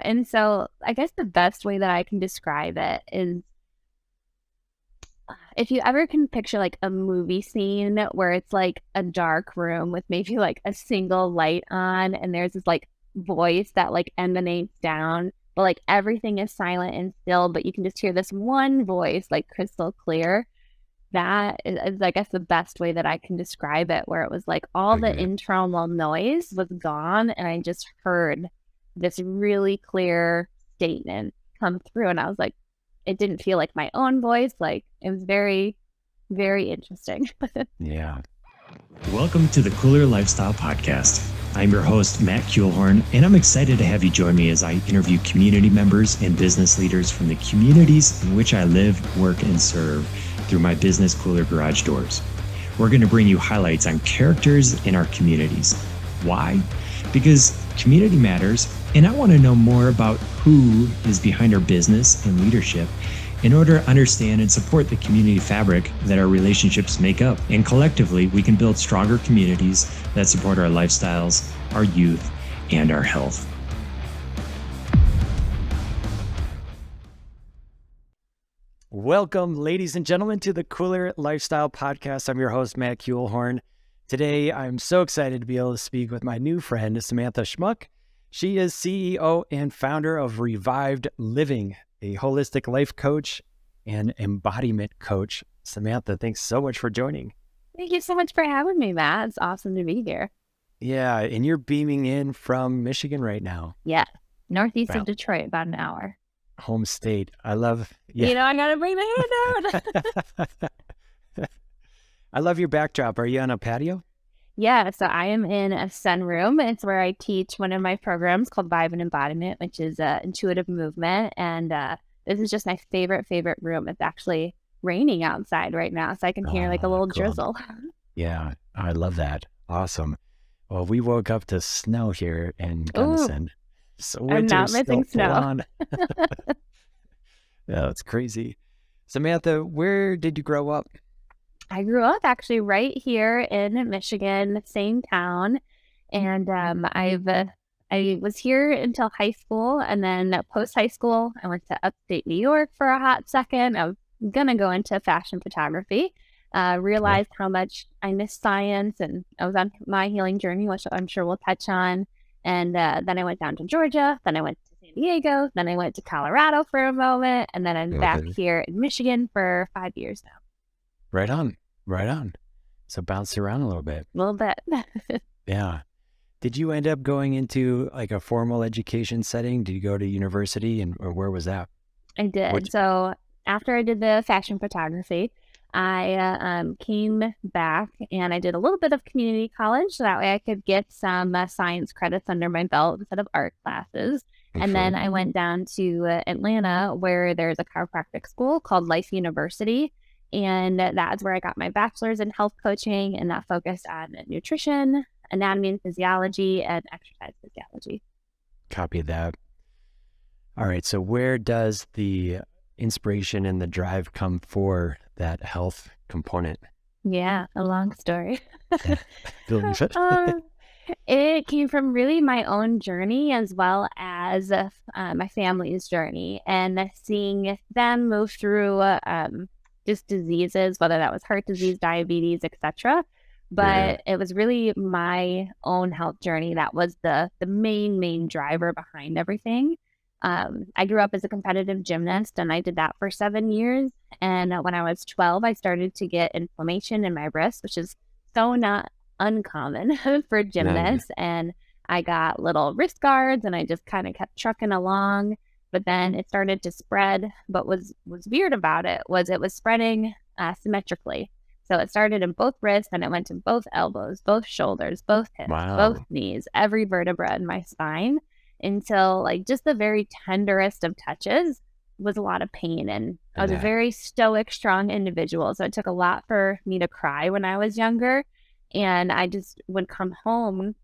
And so I guess the best way that I can describe it is if you ever can picture like a movie scene where it's like a dark room with maybe like a single light on and there's this like voice that like emanates down, but like everything is silent and still, but you can just hear this one voice like crystal clear. That is, I guess, the best way that I can describe it, where it was like all the internal noise was gone and I just heard this really clear statement come through. And I was like, it didn't feel like my own voice. Like it was very, very interesting. Yeah. Welcome to the Kooler Lifestyle Podcast. I'm your host, Matt Kuehlhorn, and I'm excited to have you join me as I interview community members and business leaders from the communities in which I live, work, and serve through my business Kooler Garage Doors. We're going to bring you highlights on characters in our communities. Why? Because community matters, and I want to know more about who is behind our business and leadership in order to understand and support the community fabric that our relationships make up. And collectively, we can build stronger communities that support our lifestyles, our youth, and our health. Welcome, ladies and gentlemen, to the Kooler Lifestyle Podcast. I'm your host, Matt Kuehlhorn. Today, I'm so excited to be able to speak with my new friend, Samantha Schmuck. She is CEO and founder of Revived Living, a holistic life coach and embodiment coach. Samantha, thanks so much for joining. Thank you so much for having me, Matt. It's awesome to be here. Yeah, and you're beaming in from Michigan right now. Yeah, northeast of Detroit, about an hour. Home state. I love... Yeah. You know, I gotta bring the hand out. I love your backdrop. Are you on a patio? Yeah, so I am in a sunroom. It's where I teach one of my programs called Vibe and Embodiment, which is intuitive movement. And this is just my favorite room. It's actually raining outside right now, so I can hear like a little drizzle. Yeah, I love that. Awesome. Well, we woke up to snow here in Gunnison. So I'm not missing snow. Yeah, it's crazy. Samantha, where did you grow up? I grew up actually right here in Michigan, same town. And I was here until high school, and then post high school, I went to upstate New York for a hot second. I was gonna go into fashion photography. Realized how much I missed science, and I was on my healing journey, which I'm sure we'll touch on. And then I went down to Georgia, then I went to San Diego, then I went to Colorado for a moment, and then I'm back here in Michigan for 5 years now. Right on. So bounced around a little bit. A little bit. Yeah. Did you end up going into like a formal education setting? Did you go to university, or where was that? I did. So after I did the fashion photography, I came back and I did a little bit of community college, so that way I could get some science credits under my belt instead of art classes. And then I went down to Atlanta, where there's a chiropractic school called Life University. And that's where I got my bachelor's in health coaching, and that focused on nutrition, anatomy and physiology, and exercise physiology. Copy that. All right. So where does the inspiration and the drive come for that health component? Yeah, a long story. It came from really my own journey, as well as my family's journey, and seeing them move through just diseases, whether that was heart disease, diabetes, etc. But it was really my own health journey that was the main driver behind everything. I grew up as a competitive gymnast, and I did that for 7 years. And when I was 12, I started to get inflammation in my wrist, which is so not uncommon for gymnasts. And I got little wrist guards, and I just kind of kept trucking along. But then it started to spread. But was weird about it was spreading symmetrically. So it started in both wrists, and it went to both elbows, both shoulders, both hips, both knees, every vertebra in my spine, until like just the very tenderest of touches was a lot of pain. And I was a very stoic, strong individual. So it took a lot for me to cry when I was younger. And I just would come home.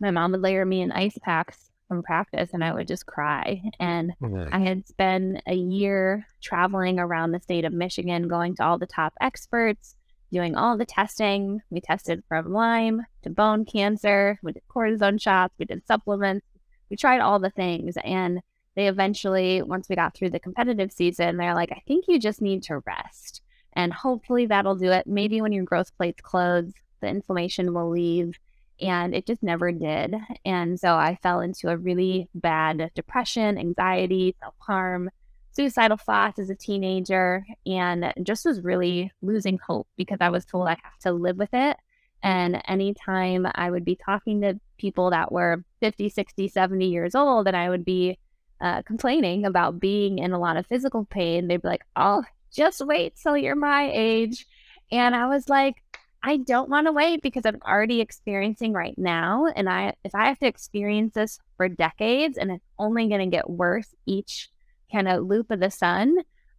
My mom would layer me in ice packs from practice, and I would just cry. And I had spent a year traveling around the state of Michigan, going to all the top experts, doing all the testing. We tested from Lyme to bone cancer. We did cortisone shots. We did supplements. We tried all the things. And they eventually, once we got through the competitive season, they're like, I think you just need to rest. And hopefully that'll do it. Maybe when your growth plates close, the inflammation will leave. And it just never did. And so I fell into a really bad depression, anxiety, self-harm, suicidal thoughts as a teenager, and just was really losing hope because I was told I have to live with it. And anytime I would be talking to people that were 50, 60, 70 years old, and I would be complaining about being in a lot of physical pain, they'd be like, oh, just wait till you're my age. And I was like, I don't want to wait because I'm already experiencing right now. And if I have to experience this for decades and it's only going to get worse each kind of loop of the sun,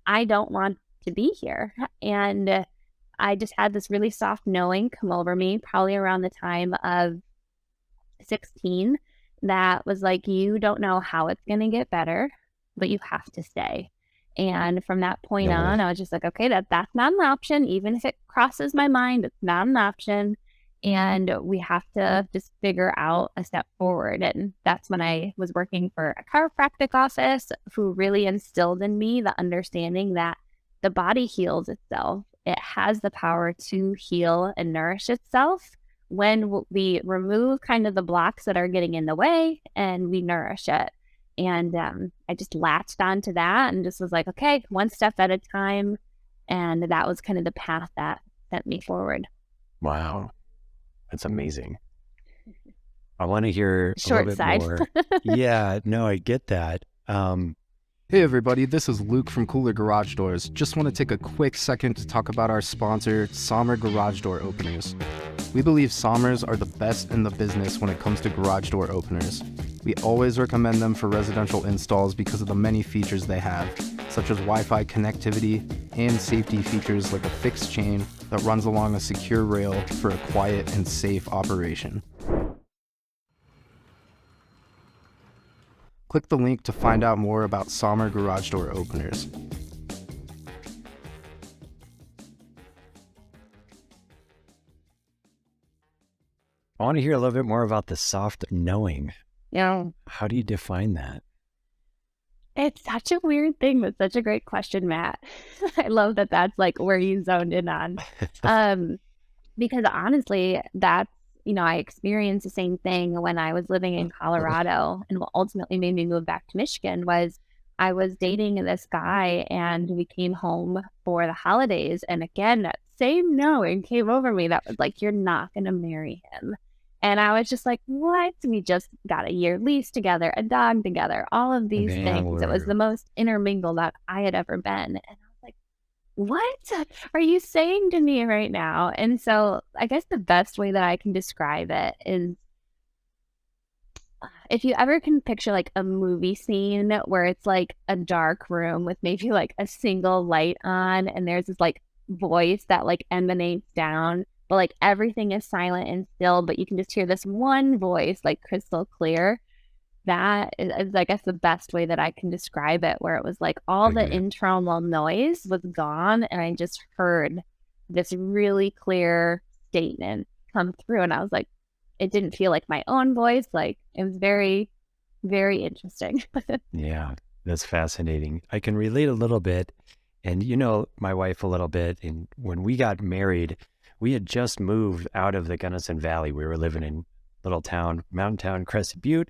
I don't want to be here. And I just had this really soft knowing come over me probably around the time of 16 that was like, you don't know how it's going to get better, but you have to stay. And from that point on, I was just like, okay, that's not an option. Even if it crosses my mind, it's not an option. And we have to just figure out a step forward. And that's when I was working for a chiropractic office who really instilled in me the understanding that the body heals itself. It has the power to heal and nourish itself when we remove kind of the blocks that are getting in the way and we nourish it. And I just latched onto that and just was like, okay, one step at a time. And that was kind of the path that sent me forward. Wow. That's amazing. I want to hear Short a little side. bit more. Yeah, no, I get that. Hey everybody, this is Luke from Kooler Garage Doors. Just want to take a quick second to talk about our sponsor, Sommar Garage Door Openers. We believe Sommers are the best in the business when it comes to garage door openers. We always recommend them for residential installs because of the many features they have, such as Wi-Fi connectivity and safety features like a fixed chain that runs along a secure rail for a quiet and safe operation. Click the link to find out more about Sommar Garage Door Openers. I want to hear a little bit more about the soft knowing. Yeah. How do you define that? It's such a weird thing. That's such a great question, Matt. I love that that's like where you zoned in on. Because honestly, that's, I experienced the same thing when I was living in Colorado, and what ultimately made me move back to Michigan was I was dating this guy and we came home for the holidays. And again, that same knowing came over me that was like, you're not going to marry him. And I was just like, what? We just got a year lease together, a dog together, all of these things. It was the most intermingled that I had ever been. And I was like, what are you saying to me right now? And so I guess the best way that I can describe it is if you ever can picture like a movie scene where it's like a dark room with maybe like a single light on and there's this like voice that like emanates down, but like everything is silent and still, but you can just hear this one voice like crystal clear. That is I guess the best way that I can describe it, where it was like all the internal noise was gone and I just heard this really clear statement come through, and I was like, it didn't feel like my own voice. Like it was very, very interesting. Yeah, that's fascinating. I can relate a little bit, and my wife a little bit. And when we got married, we had just moved out of the Gunnison Valley. We were living in little town, mountain town, Crescent Butte.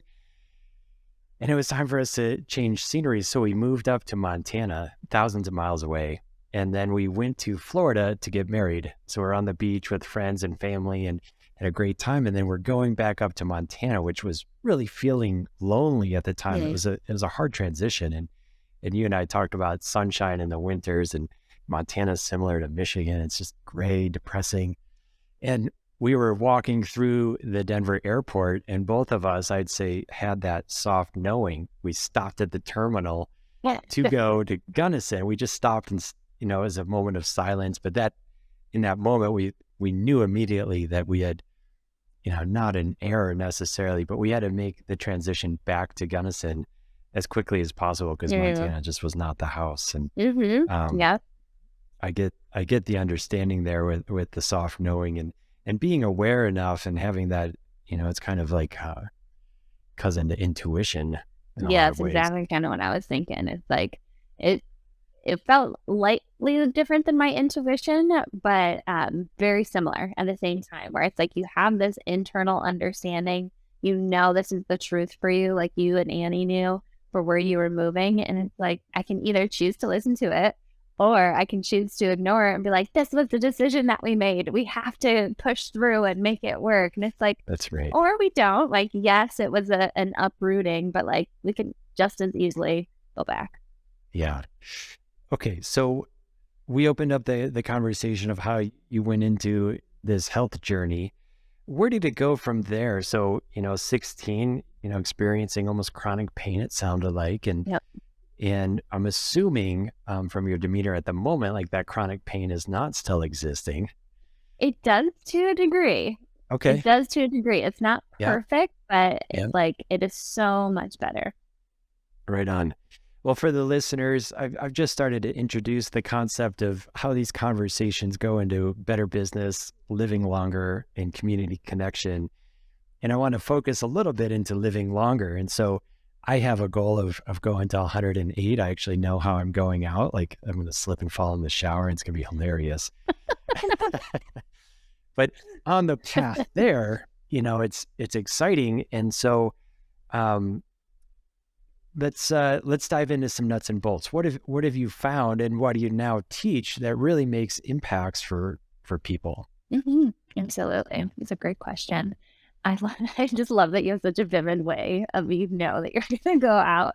And it was time for us to change scenery. So we moved up to Montana, thousands of miles away. And then we went to Florida to get married. So we're on the beach with friends and family and had a great time. And then we're going back up to Montana, which was really feeling lonely at the time. Mm-hmm. It was a hard transition. And you and I talked about sunshine in the winters, and Montana's similar to Michigan. It's just gray, depressing. And we were walking through the Denver airport, and both of us, I'd say, had that soft knowing. We stopped at the terminal to go to Gunnison. We just stopped and, as a moment of silence. But in that moment, we knew immediately that we had, not an error necessarily, but we had to make the transition back to Gunnison as quickly as possible because Montana just was not the house. And I get the understanding there with the soft knowing and being aware enough and having that, it's kind of like cousin to intuition. in a Yeah, lot of that's ways. exactly kind of what I was thinking. It's like it it felt lightly different than my intuition, but very similar at the same time, where it's like you have this internal understanding, you know this is the truth for you, like you and Annie knew for where you were moving. And it's like I can either choose to listen to it or I can choose to ignore it and be like, this was the decision that we made. We have to push through and make it work. And it's like, That's right. or we don't. Like, yes, it was an uprooting, but like we can just as easily go back. Yeah. Okay. So we opened up the conversation of how you went into this health journey. Where did it go from there? So, 16, experiencing almost chronic pain, it sounded like. Yep. And I'm assuming from your demeanor at the moment, like that chronic pain is not still existing. It does to a degree. Okay. It does to a degree. It's not Yeah. perfect, but Yeah. it's like it is so much better. Right on. Well, for the listeners, I've just started to introduce the concept of how these conversations go into better business, living longer, and community connection. And I want to focus a little bit into living longer. And so I have a goal of going to 108. I actually know how I'm going out. Like I'm going to slip and fall in the shower and it's going to be hilarious. But on the path there, it's exciting. And so let's dive into some nuts and bolts. What have you found and what do you now teach that really makes impacts for people? Mm-hmm. Absolutely. It's a great question. I just love that you have such a vivid way of that you're going to go out.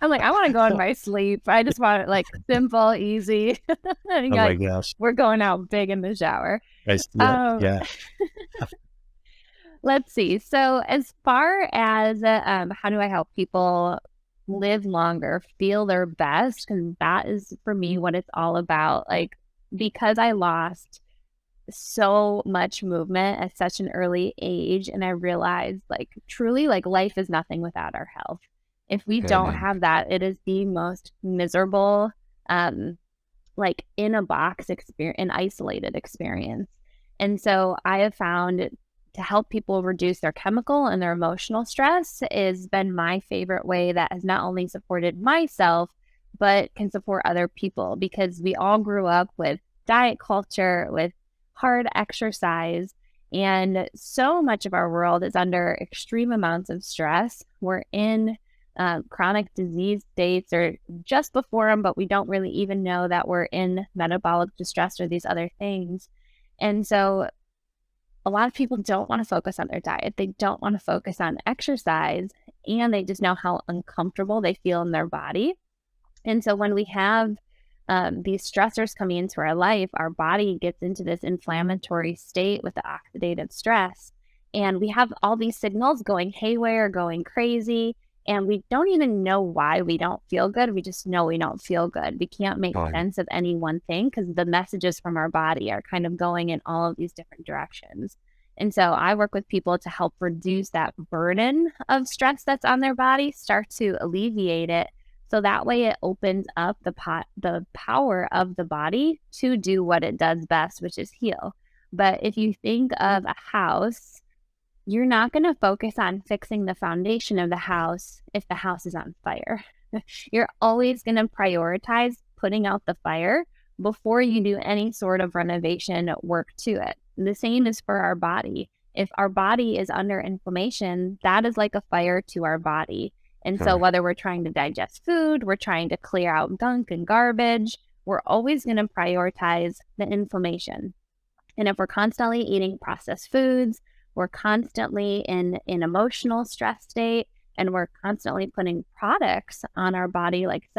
I'm like, I want to go in my sleep. I just want it like simple, easy. Oh my gosh. We're going out big in the shower. Yeah. Let's see. So as far as how do I help people live longer, feel their best, because that is for me what it's all about. Like, because I lost so much movement at such an early age, and I realized like truly like life is nothing without our health. If we don't have that, it is the most miserable like in a box experience, an isolated experience. And so I have found to help people reduce their chemical and their emotional stress has been my favorite way that has not only supported myself but can support other people, because we all grew up with diet culture, with hard exercise, and so much of our world is under extreme amounts of stress. We're in chronic disease states or just before them, but we don't really even know that we're in metabolic distress or these other things. And so a lot of people don't want to focus on their diet. They don't want to focus on exercise, and they just know how uncomfortable they feel in their body. And so when we have these stressors coming into our life, our body gets into this inflammatory state with the oxidative stress. And we have all these signals going haywire, going crazy. And we don't even know why we don't feel good. We just know we don't feel good. We can't make sense of any one thing because the messages from our body are kind of going in all of these different directions. And so I work with people to help reduce that burden of stress that's on their body, start to alleviate it. So that way it opens up the power of the body to do what it does best, which is heal. But if you think of a house, you're not going to focus on fixing the foundation of the house if the house is on fire. You're always going to prioritize putting out the fire before you do any sort of renovation work to it. The same is for our body. If our body is under inflammation, that is like a fire to our body. And so whether we're trying to digest food, we're trying to clear out gunk and garbage, we're always going to prioritize the inflammation. And if we're constantly eating processed foods, we're constantly in an emotional stress state, and we're constantly putting products on our body, like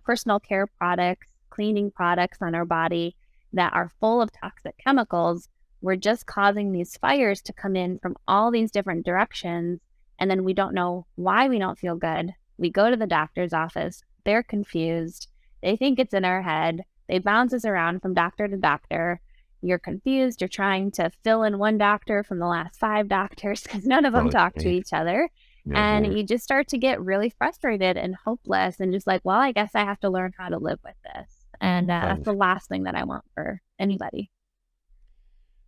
personal care products, cleaning products on our body that are full of toxic chemicals, we're just causing these fires to come in from all these different directions. And then we don't know why we don't feel good. We go to the doctor's office. They're confused. They think it's in our head. They bounce us around from doctor to doctor. You're confused. You're trying to fill in one doctor from the last 5 doctors because none of them talk to each other. And you just start to get really frustrated and hopeless and just like, well, I guess I have to learn how to live with this. And that's the last thing that I want for anybody.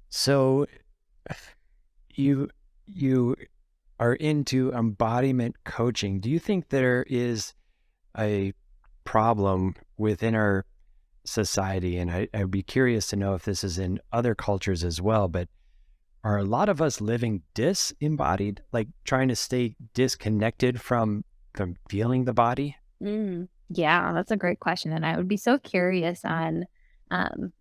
So you are into embodiment coaching, do you think there is a problem within our society? And I'd be curious to know if this is in other cultures as well, but are a lot of us living disembodied, like trying to stay disconnected from feeling the body? Yeah, that's a great question. And I would be so curious on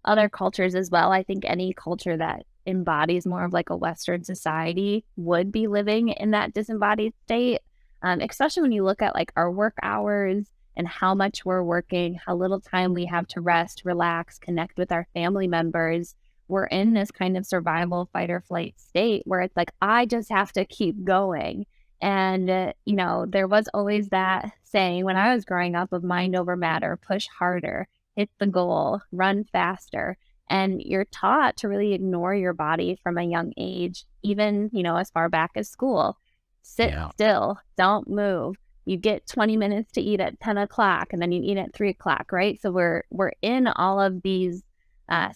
other cultures as well. I think any culture that embodies more of like a Western society would be living in that disembodied state, especially when you look at like our work hours and how much we're working, how little time we have to rest, relax, connect with our family members. We're in this kind of survival, fight or flight state where it's like, I just have to keep going. And, there was always that saying when I was growing up of mind over matter, push harder, hit the goal, run faster. And you're taught to really ignore your body from a young age, even, as far back as school. Sit still, don't move. You get 20 minutes to eat at 10 o'clock and then you eat at 3 o'clock, right? So we're in all of these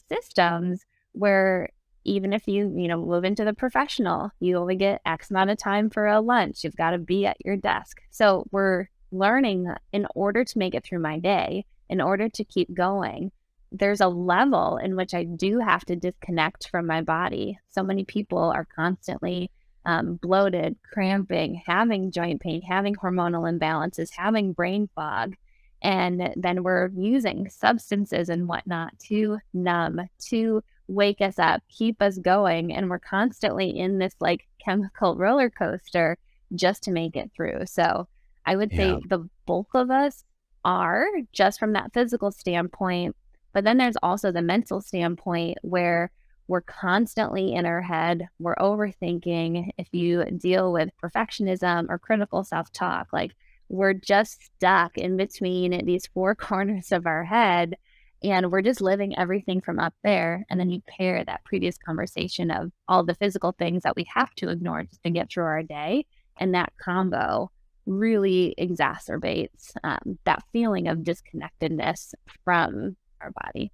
systems where even if you move into the professional, you only get X amount of time for a lunch. You've got to be at your desk. So we're learning that in order to make it through my day, in order to keep going, there's a level in which I do have to disconnect from my body. So many people are constantly bloated, cramping, having joint pain, having hormonal imbalances, having brain fog. And then we're using substances and whatnot to numb, to wake us up, keep us going. And we're constantly in this like chemical roller coaster just to make it through. So I would say the bulk of us are just from that physical standpoint. But then there's also the mental standpoint where we're constantly in our head. We're overthinking. If you deal with perfectionism or critical self-talk, like we're just stuck in between these four corners of our head. And we're just living everything from up there. And then you pair that previous conversation of all the physical things that we have to ignore just to get through our day. And that combo really exacerbates that feeling of disconnectedness from our body.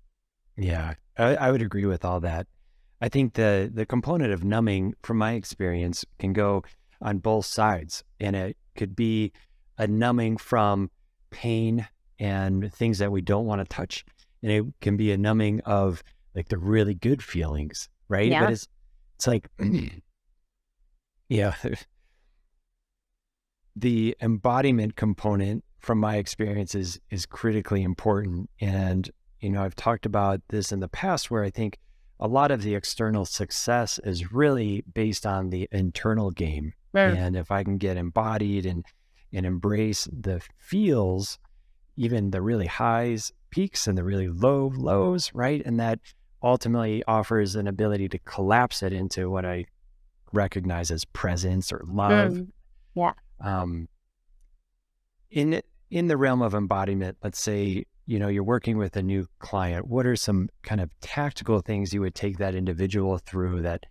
Yeah, I would agree with all that. I think the component of numbing, from my experience, can go on both sides. And it could be a numbing from pain and things that we don't want to touch. And it can be a numbing of like the really good feelings, right? Yeah. But it's like, the embodiment component from my experience is critically important. And, I've talked about this in the past where I think a lot of the external success is really based on the internal game. Right. And if I can get embodied and embrace the feels, even the really highs, peaks, and the really low lows, right? And that ultimately offers an ability to collapse it into what I recognize as presence or love. Yeah. In the realm of embodiment, let's say, you're working with a new client, what are some kind of tactical things you would take that individual through that,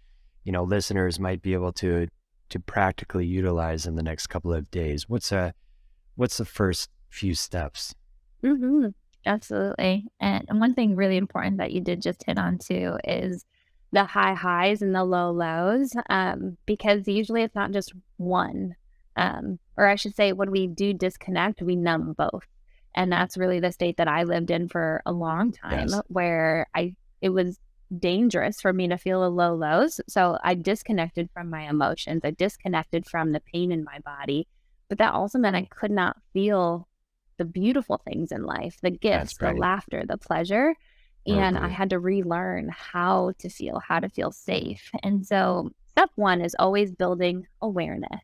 listeners might be able to practically utilize in the next couple of days? What's the first few steps? Mm-hmm. Absolutely. And one thing really important that you did just hit on too is the high highs and the low lows, because usually it's not just one, or I should say when we do disconnect, we numb both. And that's really the state that I lived in for a long time, where it was dangerous for me to feel the low lows. So I disconnected from my emotions. I disconnected from the pain in my body. But that also meant I could not feel the beautiful things in life, the gifts, the laughter, the pleasure. And I had to relearn how to feel safe. And so step one is always building awareness,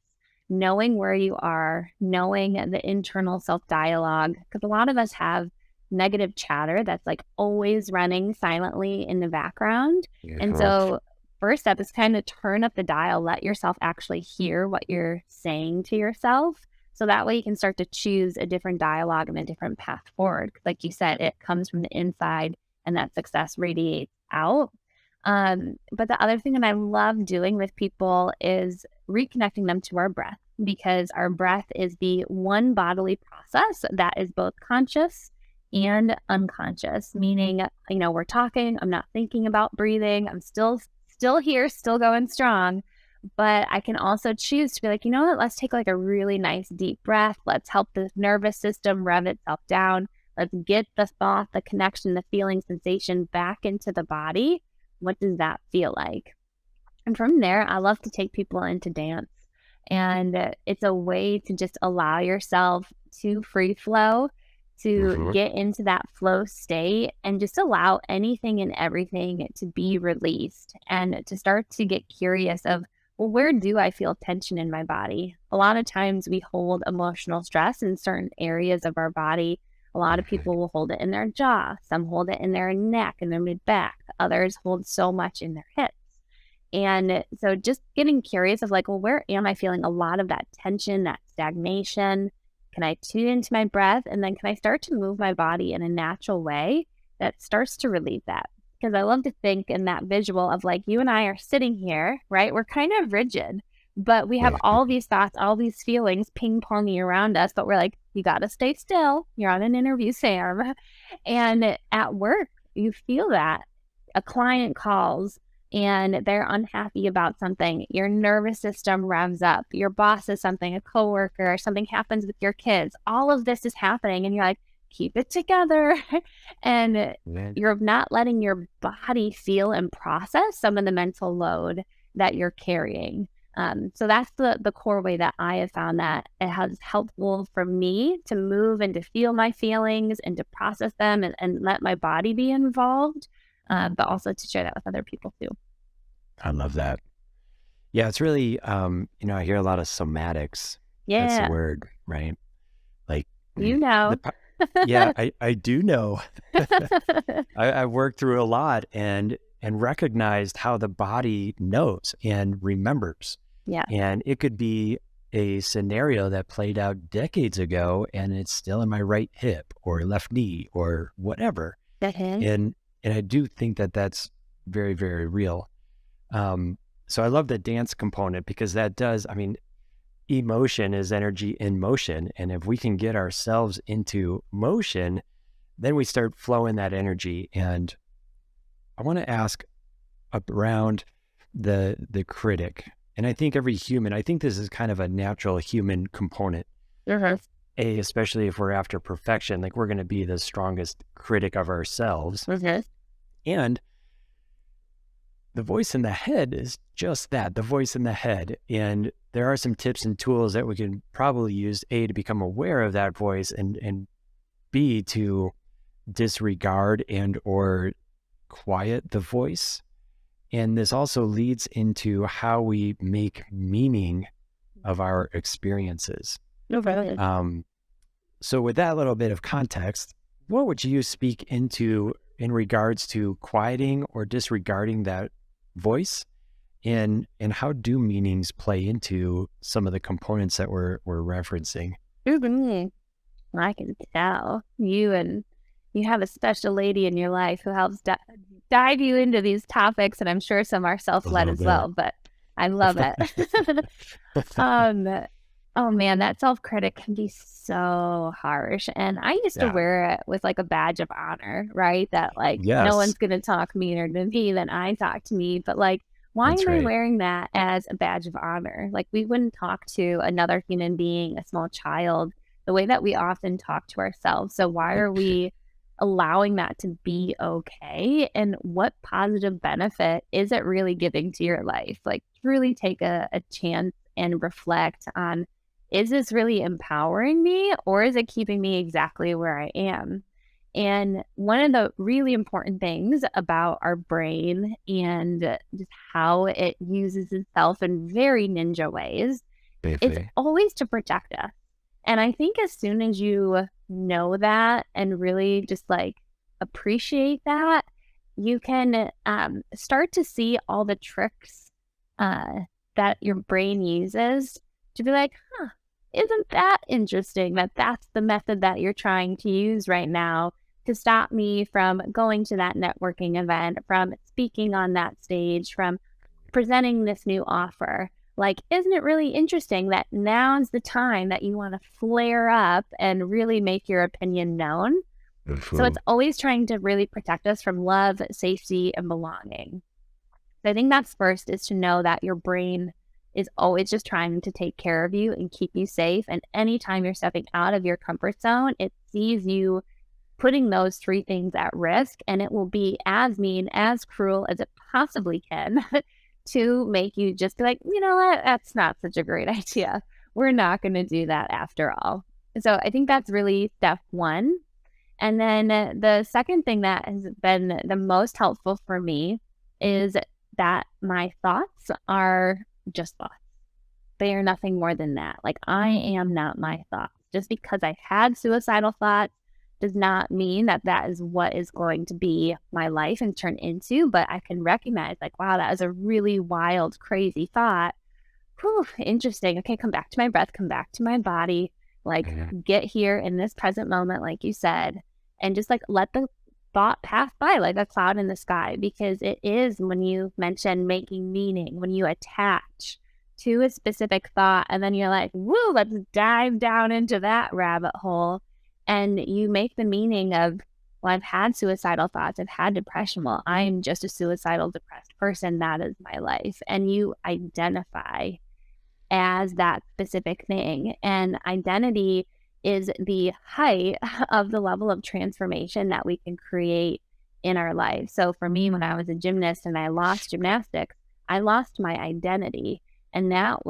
knowing where you are, knowing the internal self-dialogue, because a lot of us have negative chatter that's like always running silently in the background. And so first step is kind of turn up the dial, let yourself actually hear what you're saying to yourself. So that way you can start to choose a different dialogue and a different path forward. Like you said, it comes from the inside and that success radiates out. But the other thing that I love doing with people is reconnecting them to our breath, because our breath is the one bodily process that is both conscious and unconscious, meaning, we're talking, I'm not thinking about breathing, I'm still here, still going strong, But I can also choose to be like, you know what, let's take like a really nice deep breath. Let's help the nervous system rev itself down. Let's get the thought, the connection, the feeling, sensation back into the body. What does that feel like? And from there, I love to take people into dance. And it's a way to just allow yourself to free flow, to get into that flow state and just allow anything and everything to be released and to start to get curious of, well, where do I feel tension in my body? A lot of times we hold emotional stress in certain areas of our body. A lot of people will hold it in their jaw. Some hold it in their neck and their mid-back. Others hold so much in their hips. And so just getting curious of like, well, where am I feeling a lot of that tension, that stagnation? Can I tune into my breath? And then can I start to move my body in a natural way that starts to relieve that? Because I love to think in that visual of like you and I are sitting here, right? We're kind of rigid, but we have all these thoughts, all these feelings ping-ponging around us, but we're like, you got to stay still. You're on an interview, Sam. And at work, you feel that. A client calls and they're unhappy about something, your nervous system revs up, your boss says something, a coworker, something happens with your kids, all of this is happening and you're like, keep it together. And you're not letting your body feel and process some of the mental load that you're carrying. So that's the core way that I have found that it has helpful for me to move and to feel my feelings and to process them and let my body be involved. But also to share that with other people too. I love that. Yeah, it's really, I hear a lot of somatics. Yeah. That's the word, right? Like, Yeah, I do know. I worked through a lot and recognized how the body knows and remembers. Yeah. And it could be a scenario that played out decades ago and it's still in my right hip or left knee or whatever. And I do think that that's very, very real. So I love the dance component because that does, emotion is energy in motion. And if we can get ourselves into motion, then we start flowing that energy. And I want to ask around the critic. And I think every human, I think this is kind of a natural human component. Especially if we're after perfection, like we're going to be the strongest critic of ourselves. And the voice in the head is just that, the voice in the head. And there are some tips and tools that we can probably use, A, to become aware of that voice, and B, to disregard and or quiet the voice. And this also leads into how we make meaning of our experiences. So with that little bit of context, what would you speak into in regards to quieting or disregarding that voice, and how do meanings play into some of the components that we're referencing? I can tell you have a special lady in your life who helps dive you into these topics, and I'm sure some are self-led as well, but I love it. Oh man, that self-critic can be so harsh. And I used to wear it with like a badge of honor, right? That like, no one's going to talk meaner to me than I talk to me. But like, why am I wearing that as a badge of honor? Like we wouldn't talk to another human being, a small child, the way that we often talk to ourselves. So why are we allowing that to be okay? And what positive benefit is it really giving to your life? Like really take a chance and reflect on, is this really empowering me or is it keeping me exactly where I am? And one of the really important things about our brain and just how it uses itself in very ninja ways, it's always to protect us. And I think as soon as you know that and really just like appreciate that, you can start to see all the tricks that your brain uses to be like, isn't that interesting that that's the method that you're trying to use right now to stop me from going to that networking event, from speaking on that stage, from presenting this new offer? Like, isn't it really interesting that now's the time that you want to flare up and really make your opinion known? So it's always trying to really protect us from love, safety, and belonging. So I think that's first, is to know that your brain is always just trying to take care of you and keep you safe. And anytime you're stepping out of your comfort zone, it sees you putting those three things at risk, and it will be as mean, as cruel as it possibly can to make you just be like, you know what, that's not such a great idea. We're not going to do that after all. So I think that's really step one. And then the second thing that has been the most helpful for me is that my thoughts are just thoughts. They are nothing more than that. Like, I am not my thoughts. Just because I had suicidal thoughts does not mean that that is what is going to be my life and turn into, but I can recognize like, wow, that is a really wild, crazy thought. Whew, interesting. Okay, come back to my breath, come back to my body, like get here in this present moment, like you said, and just like let the thought pass by like a cloud in the sky, because it is, when you mention making meaning, when you attach to a specific thought and then you're like, woo, let's dive down into that rabbit hole. And you make the meaning of, well, I've had suicidal thoughts, I've had depression. Well, I'm just a suicidal, depressed person. That is my life. And you identify as that specific thing. And identity is the height of the level of transformation that we can create in our life. So for me, when I was a gymnast and I lost gymnastics, I lost my identity. And that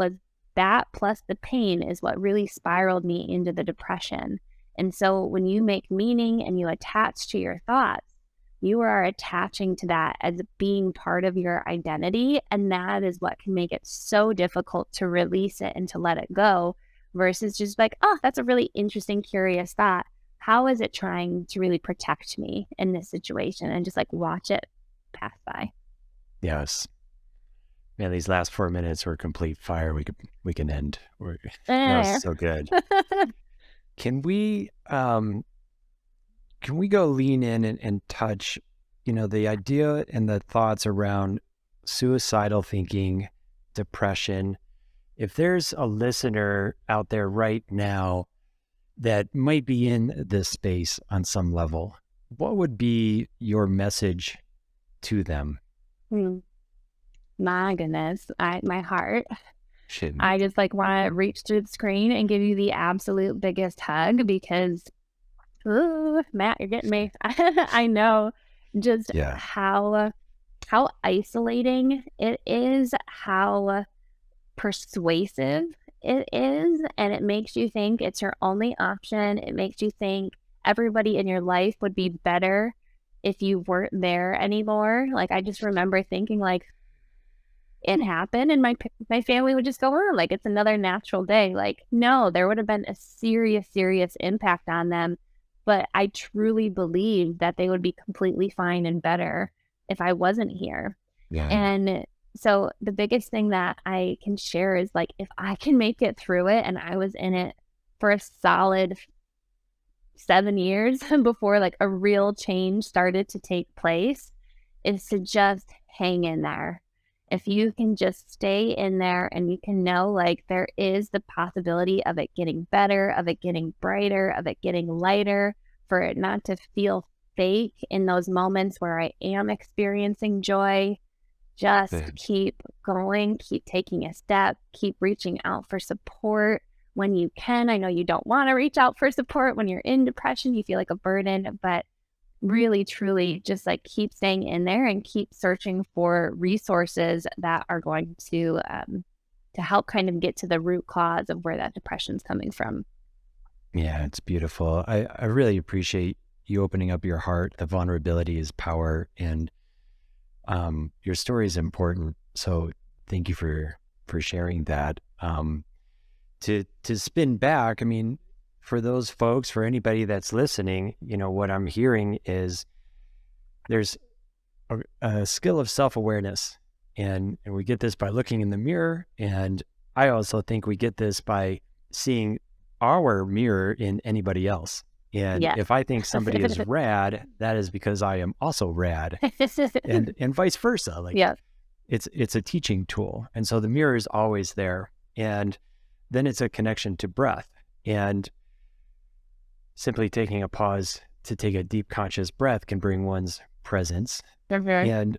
plus the pain is what really spiraled me into the depression. And so when you make meaning and you attach to your thoughts, you are attaching to that as being part of your identity. And that is what can make it so difficult to release it and to let it go, versus just like, oh, that's a really interesting, curious thought. How is it trying to really protect me in this situation? And just like watch it pass by. Yes. Man, these last 4 minutes were complete fire. We can end. That was so good. Can we go lean in and touch, the idea and the thoughts around suicidal thinking, depression? If there's a listener out there right now that might be in this space on some level, what would be your message to them? My goodness, my heart. Shit. I just like want to reach through the screen and give you the absolute biggest hug, because, ooh, Matt, you're getting me. I know just how isolating it is, how persuasive it is, and it makes you think it's your only option. It makes you think everybody in your life would be better if you weren't there anymore. Like, I just remember thinking like, it happened and my family would just go on like it's another natural day. Like, no, there would have been a serious impact on them, but I truly believe that they would be completely fine and better if I wasn't here. And so the biggest thing that I can share is like, if I can make it through it, and I was in it for a solid 7 years before like a real change started to take place, is to just hang in there. If you can just stay in there and you can know like there is the possibility of it getting better, of it getting brighter, of it getting lighter, for it not to feel fake in those moments where I am experiencing joy, just keep going, keep taking a step, keep reaching out for support when you can. I know you don't want to reach out for support when you're in depression, you feel like a burden, but really, truly just like keep staying in there and keep searching for resources that are going to help kind of get to the root cause of where that depression's coming from. Yeah, it's beautiful. I really appreciate you opening up your heart. The vulnerability is power, and your story is important. So thank you for sharing that. To spin back, I mean, for those folks, for anybody that's listening, what I'm hearing is there's a skill of self-awareness, and we get this by looking in the mirror. And I also think we get this by seeing our mirror in anybody else. And if I think somebody is rad, that is because I am also rad, and vice versa. Like, it's a teaching tool. And so the mirror is always there. And then it's a connection to breath, and simply taking a pause to take a deep conscious breath can bring one's presence. And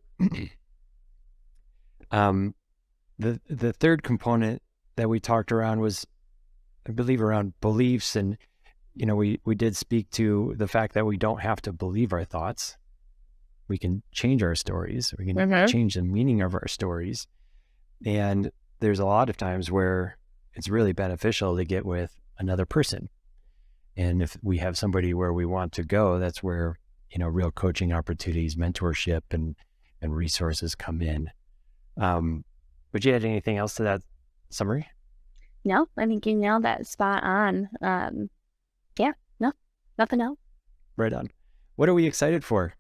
The third component that we talked around was, I believe, around beliefs. And, we did speak to the fact that we don't have to believe our thoughts. We can change our stories. We can change the meaning of our stories. And there's a lot of times where it's really beneficial to get with another person. And if we have somebody where we want to go, that's where, real coaching opportunities, mentorship, and resources come in. Would you add anything else to that summary? No, I think you nailed that spot on. No, nothing else. Right on. What are we excited for?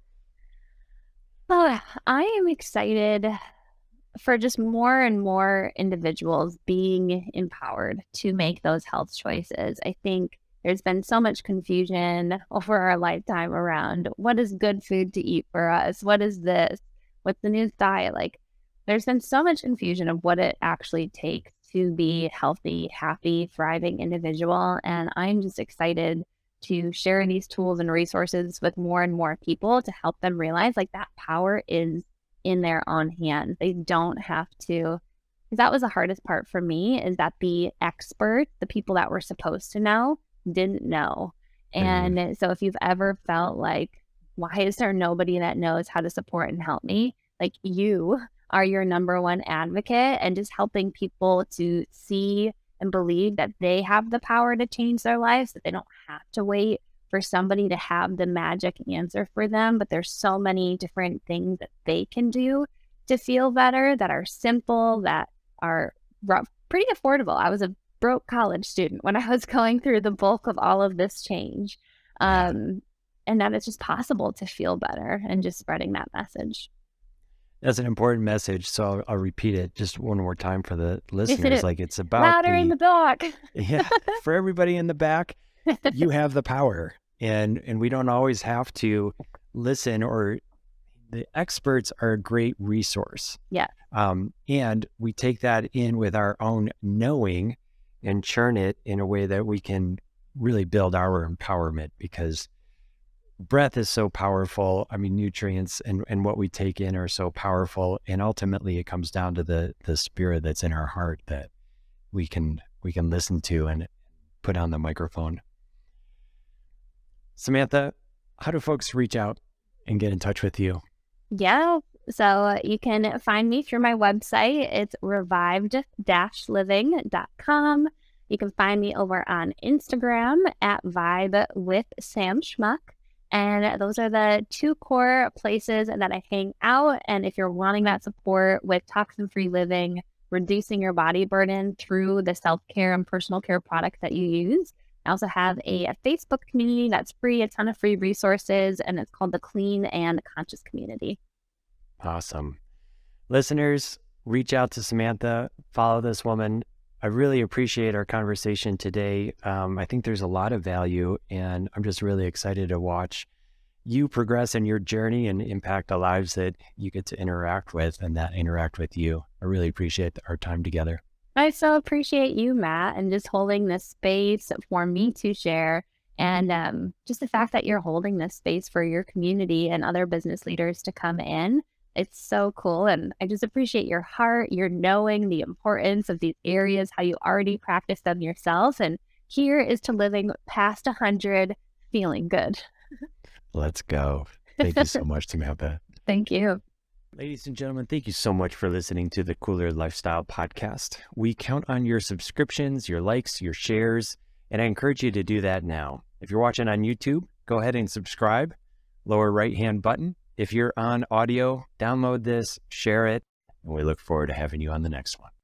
Oh, I am excited for just more and more individuals being empowered to make those health choices. I think there's been so much confusion over our lifetime around what is good food to eat for us? What is this? What's the new diet? Like, there's been so much confusion of what it actually takes to be healthy, happy, thriving individual. And I'm just excited to share these tools and resources with more and more people to help them realize like that power is in their own hands. They don't have to, because that was the hardest part for me, is that the experts, the people that were supposed to know, didn't know. And so if you've ever felt like, why is there nobody that knows how to support and help me? Like, you are your number one advocate, and just helping people to see and believe that they have the power to change their lives, that they don't have to wait for somebody to have the magic answer for them. But there's so many different things that they can do to feel better, that are simple, that are pretty affordable. I was a broke college student when I was going through the bulk of all of this change. And that it's just possible to feel better, and just spreading that message. That's an important message. So I'll repeat it just one more time for the listeners. Like, it's about louder in the back. Yeah. For everybody in the back, you have the power, and we don't always have to listen, or the experts are a great resource. Yeah. And we take that in with our own knowing and churn it in a way that we can really build our empowerment, because breath is so powerful. I mean, nutrients and what we take in are so powerful. And ultimately it comes down to the spirit that's in our heart that we can listen to and put on the microphone. Samantha, how do folks reach out and get in touch with you? Yeah. So you can find me through my website. It's revived-living.com. You can find me over on Instagram at Vibe with Sam Schmuck. And those are the two core places that I hang out. And if you're wanting that support with toxin-free living, reducing your body burden through the self-care and personal care products that you use, I also have a Facebook community that's free, a ton of free resources, and it's called the Clean and Conscious Community. Awesome. Listeners, reach out to Samantha, follow this woman. I really appreciate our conversation today. I think there's a lot of value, and I'm just really excited to watch you progress in your journey and impact the lives that you get to interact with and that interact with you. I really appreciate our time together. I so appreciate you, Matt, and just holding this space for me to share, and just the fact that you're holding this space for your community and other business leaders to come in. It's so cool. And I just appreciate your heart, your knowing the importance of these areas, how you already practice them yourself. And here is to living past 100, feeling good. Let's go. Thank you so much, Samantha. Thank you. Ladies and gentlemen, thank you so much for listening to the Kooler Lifestyle Podcast. We count on your subscriptions, your likes, your shares, and I encourage you to do that now. If you're watching on YouTube, go ahead and subscribe, lower right-hand button. If you're on audio, download this, share it, and we look forward to having you on the next one.